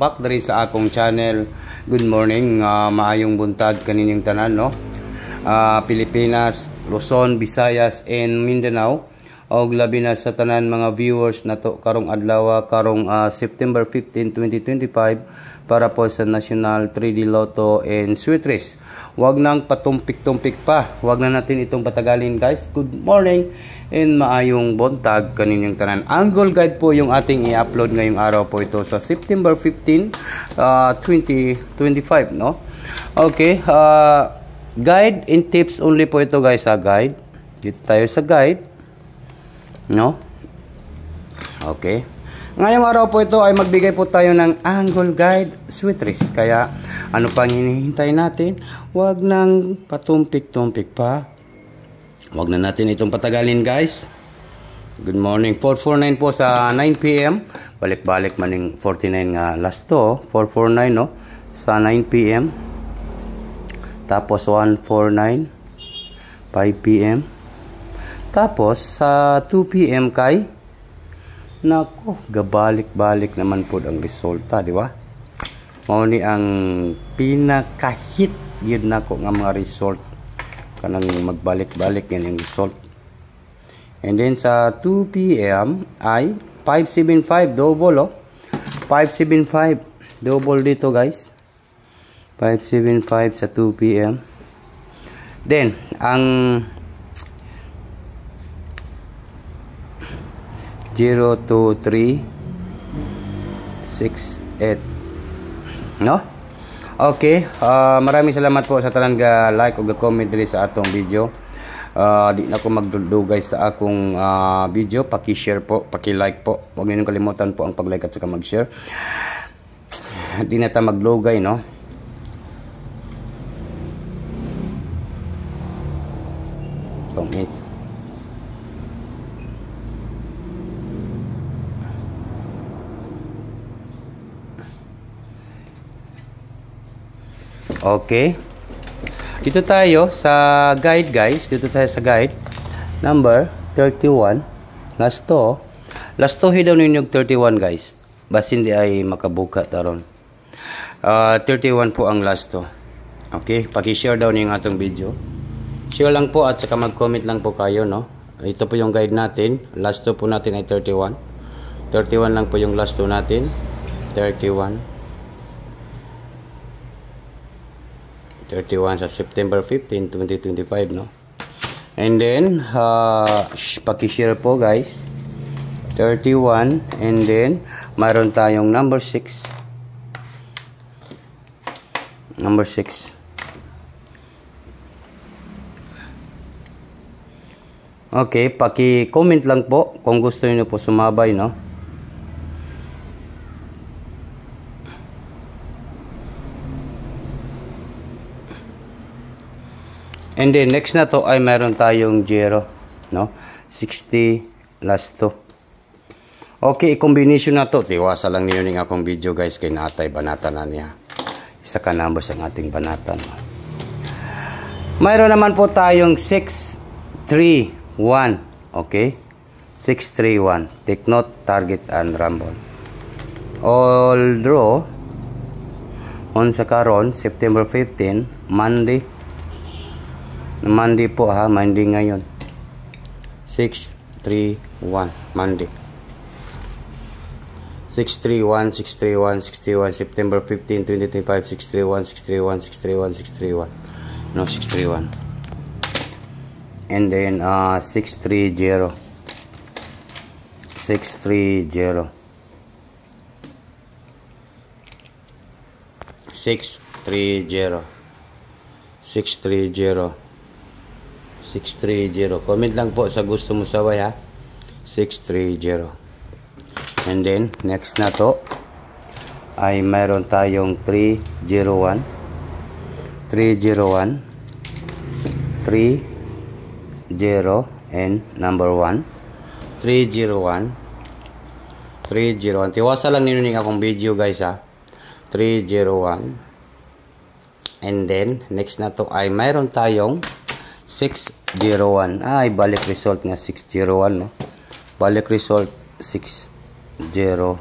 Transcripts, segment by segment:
back diri sa akong channel. Good morning, maayong buntag kaninyong tanan, no? Pilipinas, Luzon, Visayas, and Mindanao. Og labi na sa tanan mga viewers nato karong adlaw karong September 15, 2025 para po sa National 3D Lotto and Sweet Race. Wag nang patumpik-tumpik pa. Wag na natin itong patagalin, guys. Good morning and maayong buntag kaninyong tanan. Angle guide po yung ating i-upload ngayong araw po ito sa September 15, 2025, no? Okay, guide and tips only po ito, guys, guide. Dito tayo sa guide. No? Okay. Ngayong araw po ito ay magbigay po tayo ng angle guide sweet race. Kaya ano pang hinihintay natin? Huwag nang patumpik-tumpik pa. Huwag na natin itong patagalin, guys. Good morning. 449 po sa 9 PM. Balik-balik maning 49 nga last to. 449, no? Sa 9 PM. Tapos 149 5 PM. Tapos, sa 2 PM kay, nako, gabalik-balik naman po ang resulta, di ba? Mauni ang pinaka-hit yun nako nga mga result. Kanang magbalik-balik yan yung result. And then, sa 2 PM ay 575, double, oh. 575, double dito, guys. 575 sa 2 PM. Then, ang 0, 2, 3, 6, 8. No? Okay. Maraming salamat po sa tanan ga like o ga comment diri sa atong video. Di na ko magdugay sa akong video. Paki-share po, paki-like po. Huwag niyo kalimutan po ang pag-like at saka mag-share. Di na ta maglugay, no? Comment. Okay. Dito tayo sa guide, guys. Dito tayo sa guide. Number 31. Last to. Last to daw ninyo 31, guys. Bas hindi ay makabuka taron. 31 po ang last to. Okay. Paki-share daw niyo ang atong video. Share lang po at saka mag-comment lang po kayo, no? Ito po yung guide natin. Last to po natin ay 31. 31 lang po yung last to natin. 31 sa September 15, 2025, no? And then, paki-share po, guys. 31. And then, mayroon tayong number 6. Number 6. Okay, paki-comment lang po kung gusto niyo po sumabay, no? And then, next na to ay meron tayong 0, no? 60 last to. Okay, combination na to. Tiwasa lang ninyo ng akong video, guys, kay natay banatan na niya. Isa ka numbers ang ating banatan, no? Mayroon naman po tayong 631. Okay? 631. Take note, target, and rumble. All draw on sa karon, September 15, Monday. Monday po, ha, Monday ngayon. 631 Monday. 631 September 15, 2025. 631 No, 631. And then 630 630 Comment lang po sa gusto mo sabay, ha. 630. And then next na to ay mayroon tayong 301 and number 1. 301. Tiwasa lang ninyo akong video, guys, ha. 301. And then next na to ay mayroon tayong 601. Ay, balik result nga 601, no? Balik result 601.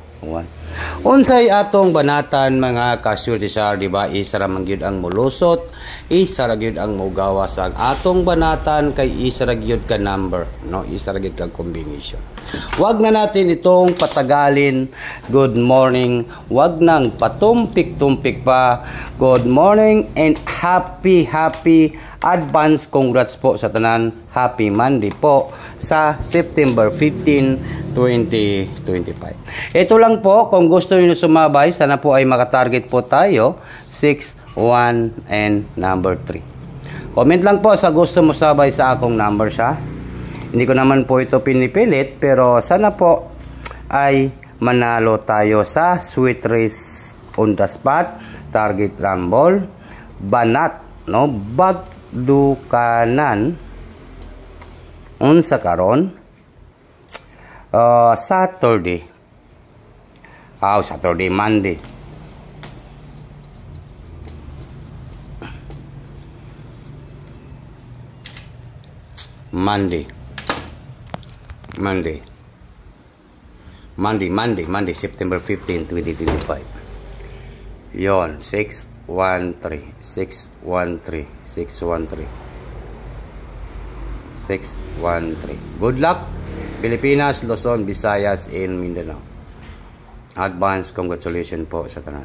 Unsay atong banatan mga kasulti sir, di ba? Isa ra man gyud ang mulusot, isa ra gyud ang mugawas ang atong banatan, kay isa ra gyud ka number, no? Isa ra gyud ka combination. Wag na natin itong patagalin. Good morning. Wag nang patumpik-tumpik pa. Good morning and happy advance congrats po sa tanan. Happy Monday po sa September 15, 2025. Ito lang po, kung gusto niyo sumabay, sana po ay makatarget po tayo 6, 1 and number 3. Comment lang po sa gusto mo sabay sa akong number siya. Hindi ko naman po ito pinipilit, pero sana po ay manalo tayo sa sweet race on the spot, target rumble, banat, no? Bagdukanan unsa karon Saturday. Saturday, Monday. Monday, September 15, 2025. Yon, 613. Good luck, Pilipinas, Luzon, Visayas, and Mindanao. Advance congratulations po sa tanan.